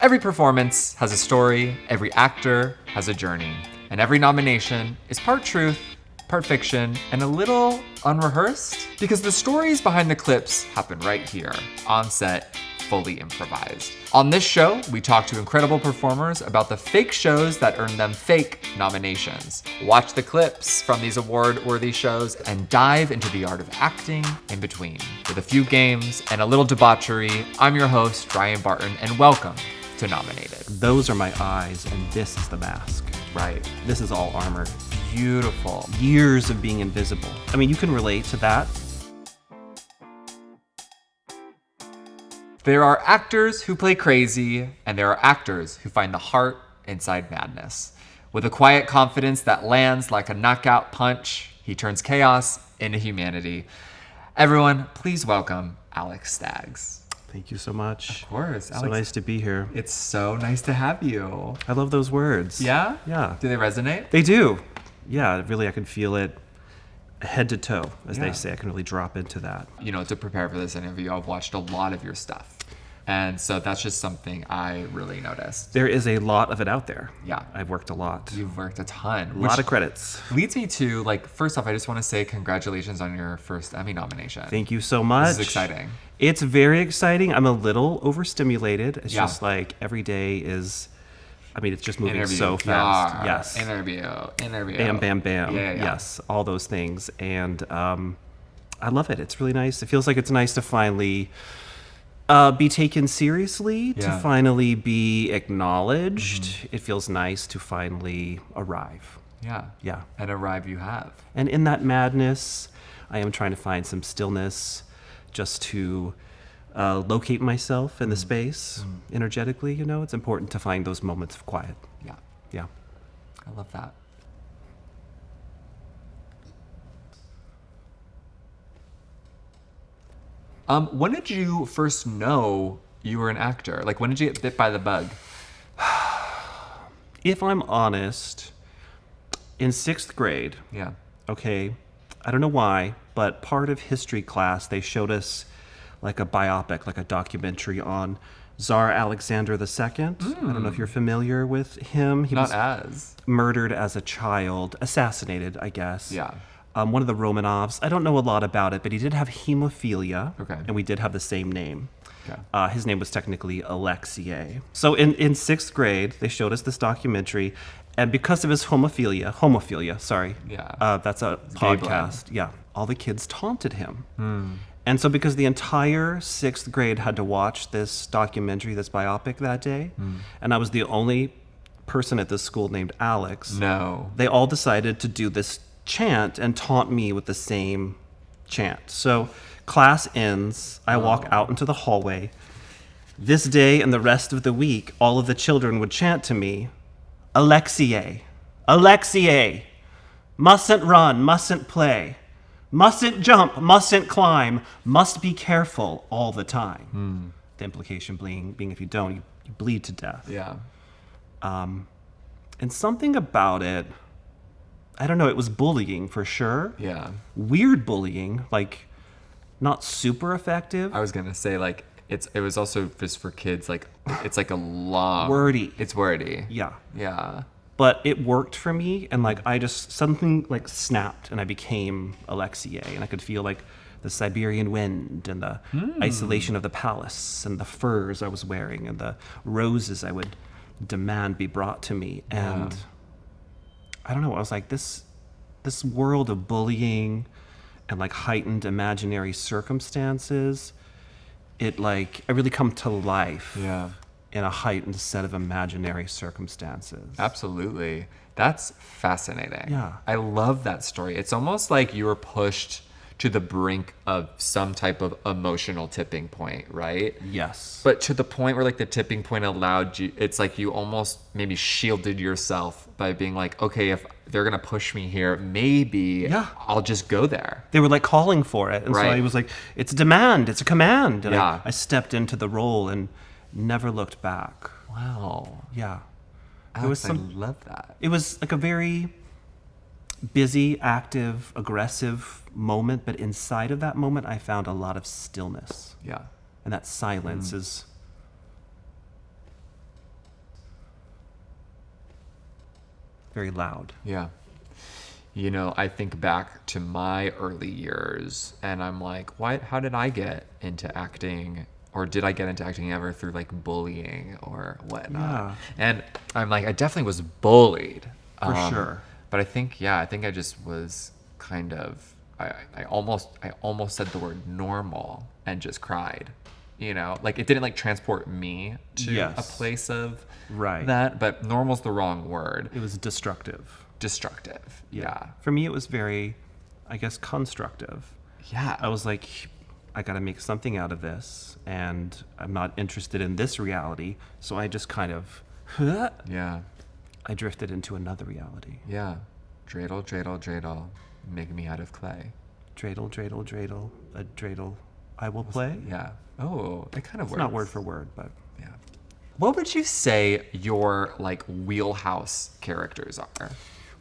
Every performance has a story, every actor has a journey, and every nomination is part truth, part fiction, and a little unrehearsed. Because the stories behind the clips happen right here, on set, fully improvised. On this show, we talk to incredible performers about the fake shows that earn them fake nominations. Watch the clips from these award-worthy shows and dive into the art of acting in between. With a few games and a little debauchery, I'm your host, Ryan Barton, and welcome to Nominated. Those are my eyes, and this is the mask. Right. This is all armored. Beautiful. Years of being invisible. I mean, you can relate to that. There are actors who play crazy, and there are actors who find the heart inside madness. With a quiet confidence that lands like a knockout punch, he turns chaos into humanity. Everyone, please welcome Alex Staggs. Thank you so much. Of course, Alex. So nice to be here. It's so nice to have you. I love those words. Yeah? Yeah. Do they resonate? They do. Yeah, really, I can feel it head to toe, as Yeah. they say. I can really drop into that. You know, to prepare for this interview, I've watched a lot of your stuff. And so that's just something I really noticed. There is a lot of it out there. Yeah. I've worked a lot. You've worked a ton. A lot of credits. Leads me to, first off, I just want to say congratulations on your first Emmy nomination. Thank you so much. This is exciting. It's very exciting. I'm a little overstimulated. It's Yeah. just like every day is, I mean, it's just moving Interview, so fast. PR, Yes. Interview. Bam, bam, bam. Yeah. Yes, all those things. And I love it. It's really nice. It feels like it's nice to finally be taken seriously, to Yeah. finally be acknowledged. It feels nice to finally arrive. Yeah. Yeah. And arrive you have. And in that madness, I am trying to find some stillness just to locate myself in the space energetically. You know, it's important to find those moments of quiet. Yeah. Yeah. I love that. When did you first know you were an actor? Like, when did you get bit by the bug? If I'm honest, in 6th grade, Yeah. okay, I don't know why, but part of history class, they showed us like a biopic, like a documentary on Tsar Alexander II. I don't know if you're familiar with him. He Not was as. murdered as a child, assassinated, I guess. Yeah. One of the Romanovs. I don't know a lot about it, but he did have hemophilia. Okay. And we did have the same name. Okay. His name was technically Alexei. So in 6th grade, they showed us this documentary, and because of his homophilia, sorry. Yeah. That's a gay blood. podcast. Yeah. All the kids taunted him. And so because the entire 6th grade had to watch this documentary, this biopic that day, and I was the only person at this school named Alex, No. they all decided to do this chant and taunt me with the same chant. So class ends, I walk out into the hallway. This day and the rest of the week, all of the children would chant to me, Alexei, Alexei, mustn't run, mustn't play, mustn't jump, mustn't climb, must be careful all the time. The implication being if you don't, you bleed to death. Yeah. And something about it, I don't know, it was bullying for sure. Yeah. Weird bullying, like not super effective. I was gonna say, it was also just for kids, it's like a long... Wordy. It's wordy. Yeah. Yeah. But it worked for me, and I just, something snapped, and I became Alexei, and I could feel the Siberian wind, and the isolation of the palace, and the furs I was wearing, and the roses I would demand be brought to me. And I don't know, I was like, this world of bullying and heightened imaginary circumstances, I really come to life. Yeah. In a heightened set of imaginary circumstances. Absolutely. That's fascinating. Yeah. I love that story. It's almost like you were pushed to the brink of some type of emotional tipping point, right? Yes. But to the point where the tipping point allowed you, it's like you almost maybe shielded yourself by being like, okay, if they're going to push me here, maybe I'll just go there. They were calling for it. And so Right. I was like, it's a demand, it's a command. And Yeah. I stepped into the role and never looked back. Wow. Yeah. Alex, I love that. It was a very busy, active, aggressive moment, but inside of that moment, I found a lot of stillness. Yeah. And that silence is very loud. Yeah. You know, I think back to my early years and I'm like, how did I get into acting? Or did I get into acting ever through like bullying or whatnot? Yeah. And I'm like, I definitely was bullied. For sure. But I think I just was kind of, I almost said the word normal and just cried. You know, like it didn't like transport me to a place of that, but normal's the wrong word. It was destructive. Destructive. Yeah. For me, it was very, I guess, constructive. Yeah. I was like, I got to make something out of this, and I'm not interested in this reality. So I just kind of, yeah. I drifted into another reality. Yeah. Dreidel, dreidel, dreidel, make me out of clay. Dreidel, dreidel, dreidel, a dreidel I will play. Yeah. Oh, it kind of It's works. not word for word, but yeah. What would you say your like wheelhouse characters are?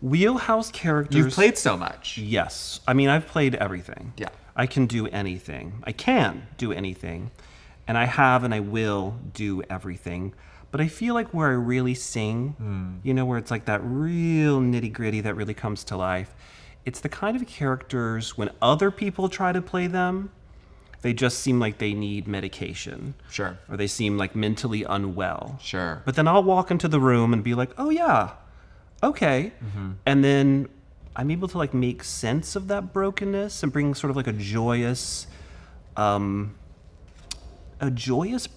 Wheelhouse characters. You've played so much. Yes. I mean, I've played everything. Yeah. I can do anything. I can do anything. And I have and I will do everything. But I feel like where I really sing, you know, where it's like that real nitty gritty that really comes to life, it's the kind of characters when other people try to play them, they just seem like they need medication. Sure. Or they seem like mentally unwell. Sure. But then I'll walk into the room and be like, oh yeah, okay. And then I'm able to like make sense of that brokenness and bring sort of like a joyous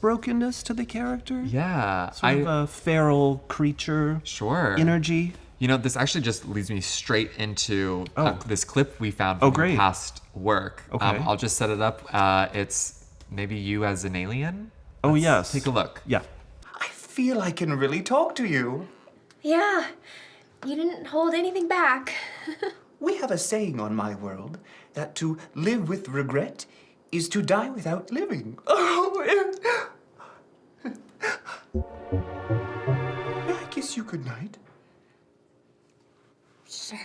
brokenness to the character. Yeah. Sort of a feral creature Sure. energy. You know, this actually just leads me straight into this clip we found Oh, from your great. past work. Okay. I'll just set it up. It's maybe you as an alien. Oh, Let's yes. Take a look. Yeah. I feel I can really talk to you. Yeah, you didn't hold anything back. We have a saying on my world that to live with regret is to die without living. Oh, may I kiss you goodnight? Sure.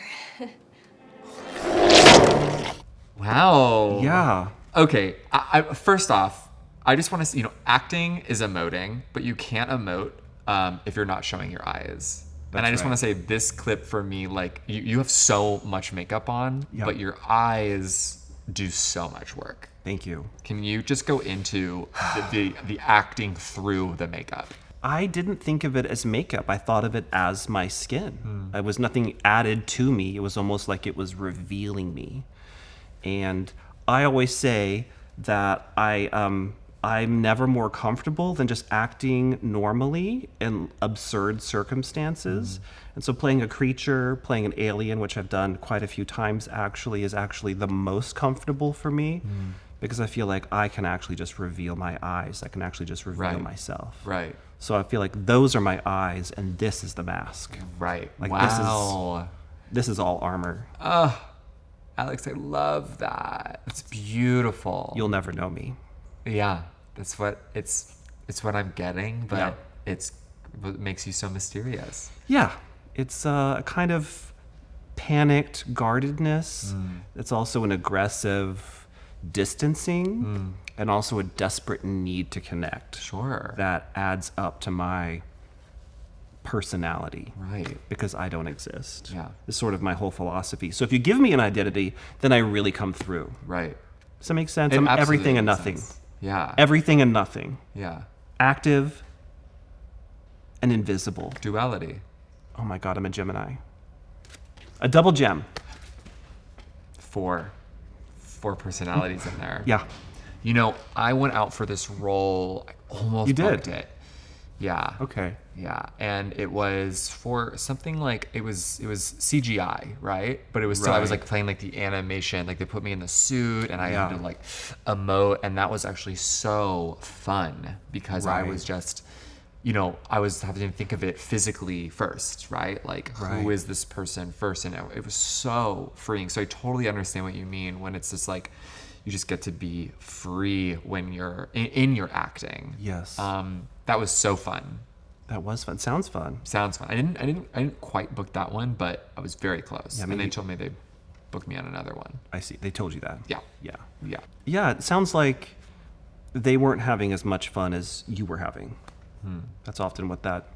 Wow. Yeah. Okay. First off, I just want to, acting is emoting, but you can't emote if you're not showing your eyes. And I just want to say this clip for me, like you have so much makeup on, but your eyes do so much work. Thank you. Can you just go into the acting through the makeup? I didn't think of it as makeup. I thought of it as my skin. It was nothing added to me. It was almost like it was revealing me. And I always say that I'm never more comfortable than just acting normally in absurd circumstances. And so playing a creature, playing an alien, which I've done quite a few times actually, is actually the most comfortable for me because I feel like I can actually just reveal my eyes. I can actually just reveal myself. Right. So I feel like those are my eyes and this is the mask. Right. Like Wow. this is all armor. Alex, I love that. It's beautiful. You'll never know me. Yeah. That's what it's what I'm getting, but it's what makes you so mysterious. Yeah. It's a kind of panicked guardedness. It's also an aggressive distancing and also a desperate need to connect. Sure. That adds up to my personality. Right. Because I don't exist. Yeah. It's sort of my whole philosophy. So if you give me an identity, then I really come through. Right. Does that make sense? It I'm absolutely everything and makes nothing. sense. Yeah. Everything and nothing. Yeah. Active and invisible. Duality. Oh my God, I'm a Gemini. A double gem. Four personalities in there. Yeah. You know, I went out for this role. I almost booked it. Yeah. Okay. Yeah, and it was for something like it was CGI, right? But it was still I was Right. like playing like the animation, like they put me in the suit and I had to like emote, and that was actually so fun because I was just, I was having to think of it physically first, right? Like who is this person first, and it was so freeing. So I totally understand what you mean when it's just like you just get to be free when you're in your acting. Yes. That was so fun. That was fun. Sounds fun. Sounds fun. I didn't quite book that one, but I was very close. Yeah, and they maybe- told me they booked me on another one. I see. They told you that. Yeah. Yeah. Yeah. Yeah, it sounds like they weren't having as much fun as you were having. That's often what that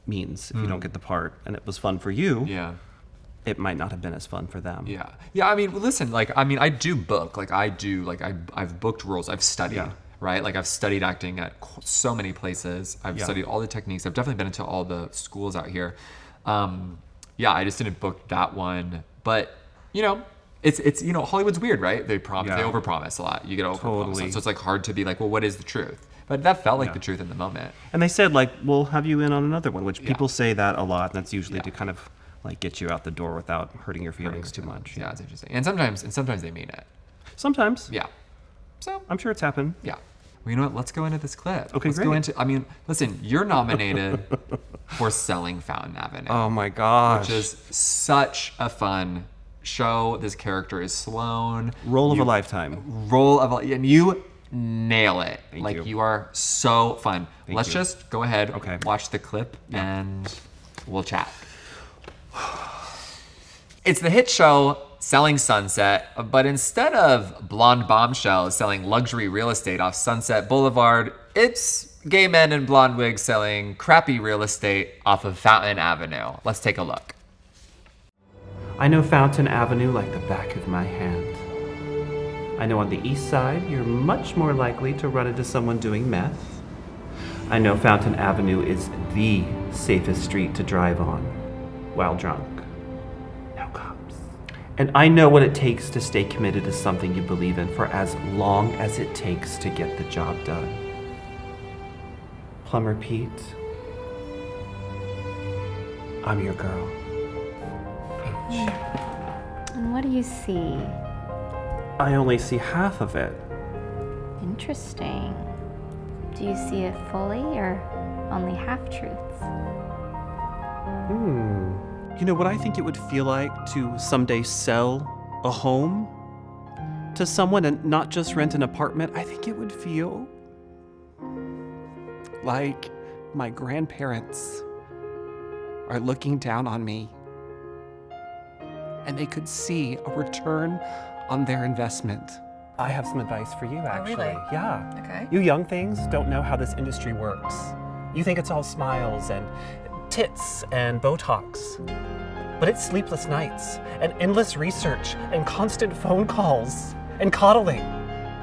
means if you don't get the part, and it was fun for you. Yeah. It might not have been as fun for them. Yeah. Yeah. I mean, listen, like, I mean, I do book, like I've booked roles. I've studied, Yeah. right? Like I've studied acting at so many places. I've Yeah. studied all the techniques. I've definitely been into all the schools out here. Yeah, I just didn't book that one, but you know, it's you know, Hollywood's weird, right? They Yeah. overpromise a lot. You get overpromise, Totally. so it's like hard to be like, well, what is the truth? But that felt like Yeah. the truth in the moment. And they said, like, we'll have you in on another one, which Yeah. people say that a lot, and that's usually Yeah. to kind of like get you out the door without hurting your feelings too much. Yeah, it's interesting. And sometimes they mean it. Sometimes. Yeah. So I'm sure it's happened. yeah. Well, you know what? Let's go into this clip. Okay, Let's go great. into. I mean, listen, you're nominated for Selling Fountain Avenue, Oh my gosh. which is such a fun show. This character is Sloane. Role of a lifetime. And you nail it. Thank you. You are so fun. Let's you. just go ahead, Okay. watch the clip, and we'll chat. It's the hit show Selling Sunset, but instead of blonde bombshells selling luxury real estate off Sunset Boulevard, it's gay men in blonde wigs selling crappy real estate off of Fountain Avenue. Let's take a look. I know Fountain Avenue like the back of my hand. I know on the east side, you're much more likely to run into someone doing meth. I know Fountain Avenue is the safest street to drive on while drunk. No cops. And I know what it takes to stay committed to something you believe in for as long as it takes to get the job done. Plumber Pete, I'm your girl. And what do you see? I only see half of it. Interesting. Do you see it fully or only half-truths? You know what I think it would feel like to someday sell a home to someone and not just rent an apartment? I think it would feel like my grandparents are looking down on me and they could see a return on their investment. I have some advice for you, actually. really? Yeah. Okay. You young things don't know how this industry works. You think it's all smiles and tits and Botox. But it's sleepless nights and endless research and constant phone calls and coddling.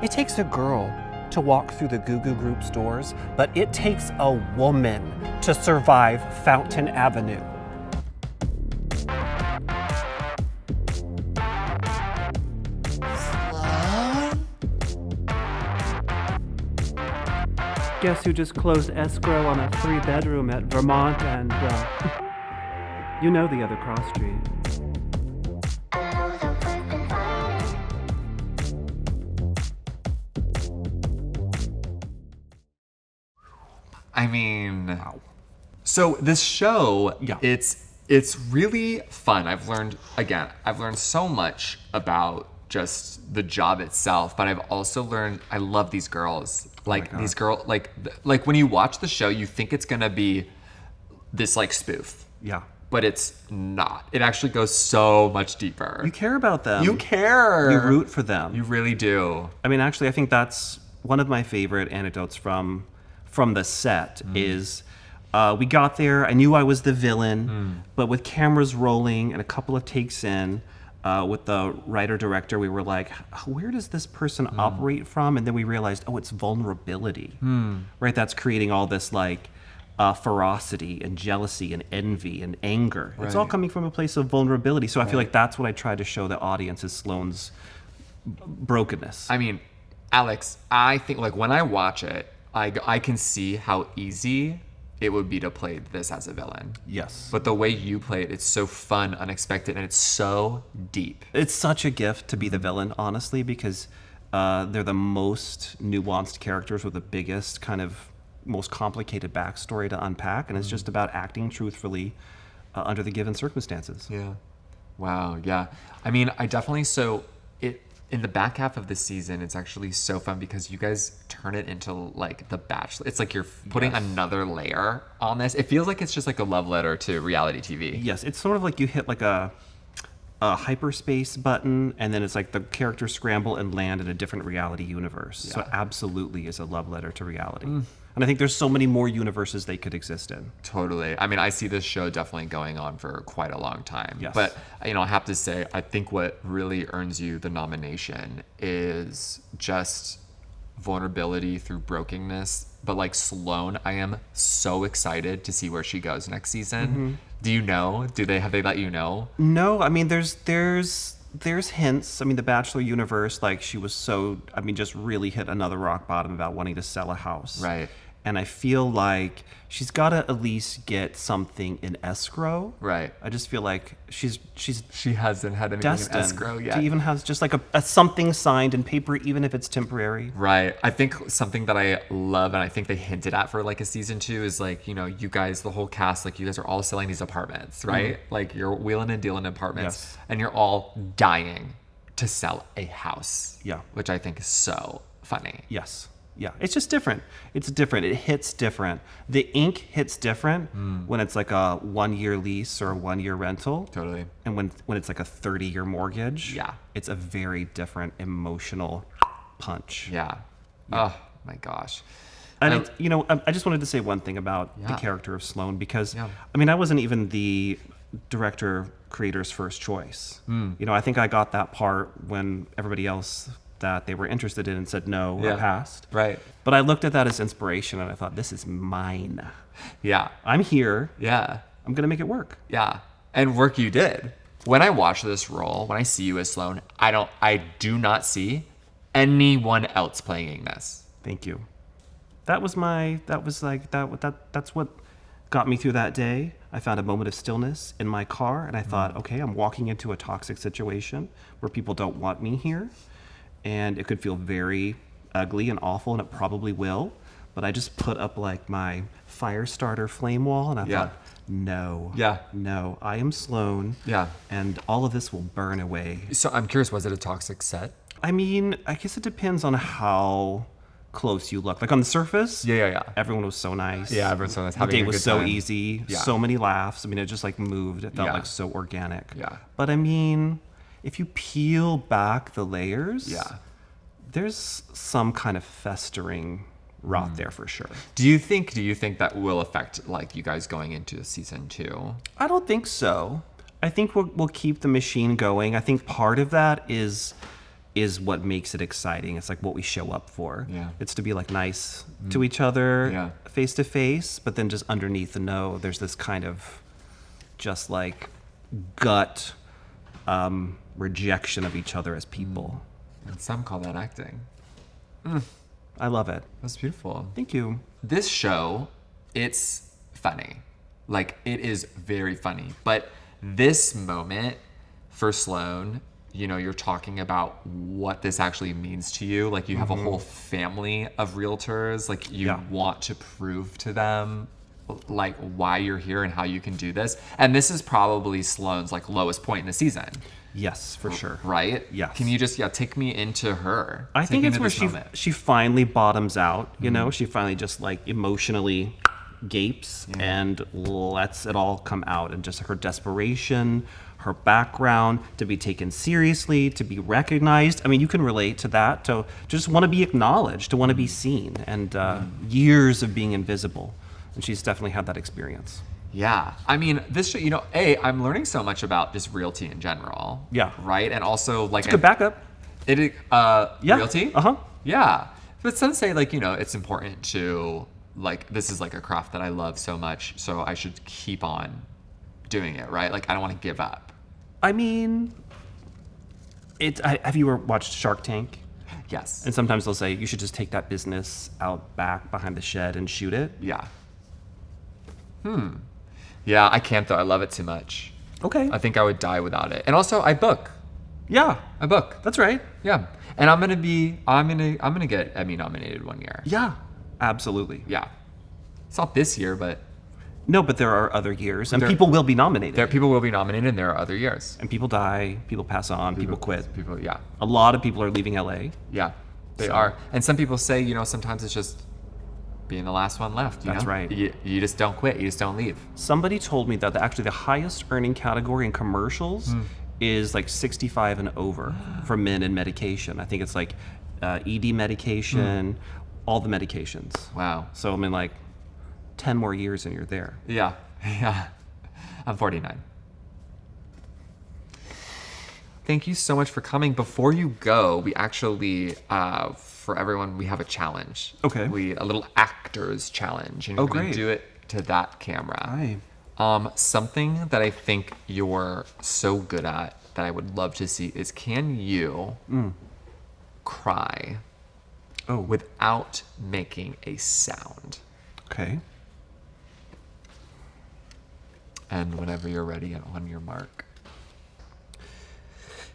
It takes a girl to walk through the Goo Goo Group's doors, but it takes a woman to survive Fountain Avenue. Guess who just closed escrow on a 3-bedroom at Vermont and, well, you know the other cross street. I mean, so this show, Yeah. it's really fun. I've learned so much about just the job itself, but I've also learned I love these girls. Like these girls, like when you watch the show, you think it's gonna be this like spoof, Yeah. but it's not. It actually goes so much deeper. You care about them. You care. You root for them. You really do. I mean, actually, I think that's one of my favorite anecdotes from the set is we got there. I knew I was the villain, but with cameras rolling and a couple of takes in, with the writer-director, we were like, where does this person operate from? And then we realized, oh, it's vulnerability, right? That's creating all this like ferocity and jealousy and envy and anger. It's all Right. coming from a place of vulnerability. So I feel like that's what I tried to show the audience is Sloane's brokenness. I mean, Alex, I think like when I watch it, I can see how easy it would be to play this as a villain. Yes. But the way you play it, it's so fun, unexpected, and it's so deep. It's such a gift to be the villain, honestly, because they're the most nuanced characters with the biggest kind of most complicated backstory to unpack, and it's just about acting truthfully under the given circumstances. Yeah. Wow. Yeah. I mean, I definitely in the back half of the season, it's actually so fun because you guys turn it into like The Bachelor. It's like you're putting another layer on this. It feels like it's just like a love letter to reality TV. Yes, it's sort of like you hit like a a hyperspace button, and then it's like the characters scramble and land in a different reality universe. So it absolutely is a love letter to reality. And I think there's so many more universes they could exist in. Totally. I mean, I see this show definitely going on for quite a long time. Yes. But, I have to say, I think what really earns you the nomination is just vulnerability through brokenness. But like Sloane, I am so excited to see where she goes next season. Do you know? Have they let you know? No, I mean, there's hints. I mean, the Bachelor universe, like she was just really hit another rock bottom about wanting to sell a house. Right. And I feel like she's got to at least get something in escrow. Right. I just feel like she hasn't had anything destined in escrow yet. to even have just like a something signed in paper, even if it's temporary. Right. I think something that I love, and I think they hinted at for like a season 2, is like, you guys, the whole cast, like you guys are all selling these apartments, right? Like you're wheeling and dealing apartments, Yes. and you're all dying to sell a house. Yeah. Which I think is so funny. Yes. Yeah, it's just different. It's different. It hits different. The ink hits different when it's like a 1-year lease or a 1-year rental. Totally. And when it's like a 30-year mortgage. Yeah. It's a very different emotional punch. Yeah. Oh my gosh. And I just wanted to say one thing about the character of Sloane because, I mean, I wasn't even the director creator's first choice. I think I got that part when everybody else that they were interested in and said no or passed. Right. But I looked at that as inspiration and I thought, this is mine. Yeah. I'm here. Yeah. I'm going to make it work. Yeah. And work you did. When I watch this role, when I see you as Sloane, I do not see anyone else playing this. Thank you. That's what got me through that day. I found a moment of stillness in my car and I thought, okay, I'm walking into a toxic situation where people don't want me here. And it could feel very ugly and awful, and it probably will. But I just put up like my fire starter flame wall, and I thought, no, I am Sloane. Yeah. And all of this will burn away. So I'm curious, was it a toxic set? I mean, I guess it depends on how close you look. Like on the surface, everyone was so nice. Yeah, everyone's so nice. The day Having a was good so time. easy. Yeah. So many laughs. I mean, it just like moved. It felt Yeah. like so organic. Yeah. But I mean, if you peel back the layers, there's some kind of festering rot there for sure. Do you think that will affect like you guys going into season 2? I don't think so. I think we'll keep the machine going. I think part of that is what makes it exciting. It's like what we show up for. Yeah. It's to be like nice to each other face to face, but then just underneath the there's this kind of just like gut rejection of each other as people. And some call that acting. I love it. That's beautiful. Thank you. This show, it's funny. Like, it is very funny. But this moment for Sloane, you're talking about what this actually means to you. Like, you have a whole family of realtors. Like, you want to prove to them like why you're here and how you can do this. And this is probably Sloane's like lowest point in the season. Yes, for sure. Right? Yes. Can you just take me into her? I think it's where she finally bottoms out, she finally just like emotionally gapes and lets it all come out, and just her desperation, her background, to be taken seriously, to be recognized. I mean, you can relate to that, to just want to be acknowledged, to want to be seen, and years of being invisible. And she's definitely had that experience. Yeah. I mean, this show, I'm learning so much about just realty in general. Yeah. Right? And also, like... It's good backup. Realty? Uh-huh. Yeah. But some say, like, it's important to, like, this is, like, a craft that I love so much, so I should keep on doing it, right? Like, I don't want to give up. I mean, have you ever watched Shark Tank? Yes. And sometimes they'll say, you should just take that business out back behind the shed and shoot it. Yeah. Yeah, I can't, though. I love it too much. Okay. I think I would die without it. And also, I book. Yeah. I book. That's right. Yeah. And I'm gonna get Emmy nominated one year. Yeah. Absolutely. Yeah. It's not this year, but... No, but there are other years, and people will be nominated. People will be nominated, and there are other years. And people die, people pass on, people quit. Yeah. A lot of people are leaving LA. Yeah, they are. And some people say, sometimes it's just being the last one left. That's right. You just don't quit. You just don't leave. Somebody told me that actually the highest earning category in commercials is like 65 and over for men in medication. I think it's like ED medication, all the medications. Wow. So I mean, like 10 more years and you're there. Yeah. Yeah. I'm 49. Thank you so much for coming. Before you go, we actually, for everyone, we have a challenge. Okay. A little actors challenge. And you're going great. to do it to that camera. Hi. Something that I think you're so good at that I would love to see is, can you cry without making a sound? Okay. And whenever you're ready and on your mark.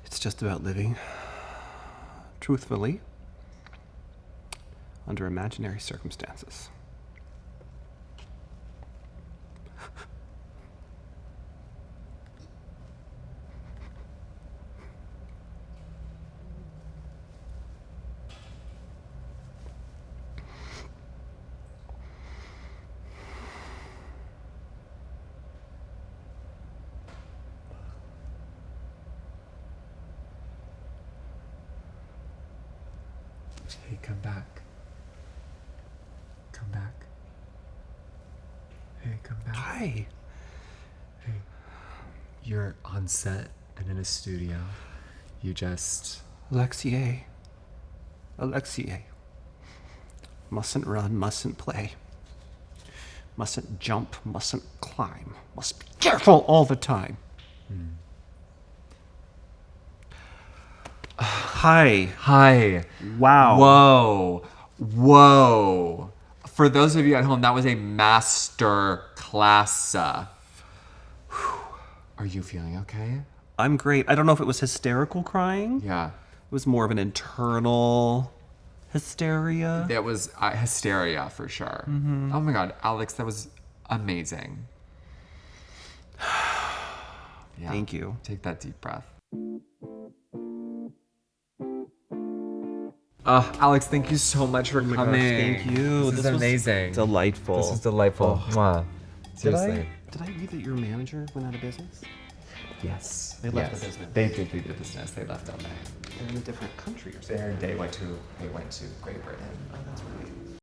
It's just about living truthfully under imaginary circumstances. Hey, come back. Come back. Hey, come back. Hi. Hey. You're on set and in a studio. You just... Alexei. Mustn't run, mustn't play. Mustn't jump, mustn't climb. Must be careful all the time. Hi. Hi. Wow. Whoa. For those of you at home, that was a master class. Are you feeling okay? I'm great. I don't know if it was hysterical crying. Yeah. It was more of an internal hysteria. That was hysteria for sure. Oh my God, Alex, that was amazing. Yeah. Thank you. Take that deep breath. Alex, thank you so much for coming. Thank you. This is was amazing. Delightful. This is delightful. Mwah. Seriously. Did I read that your manager went out of business? Yes. They left the business. They did leave the business. They left LA. They're in a different country or something. They went to Great Britain. Oh, that's right.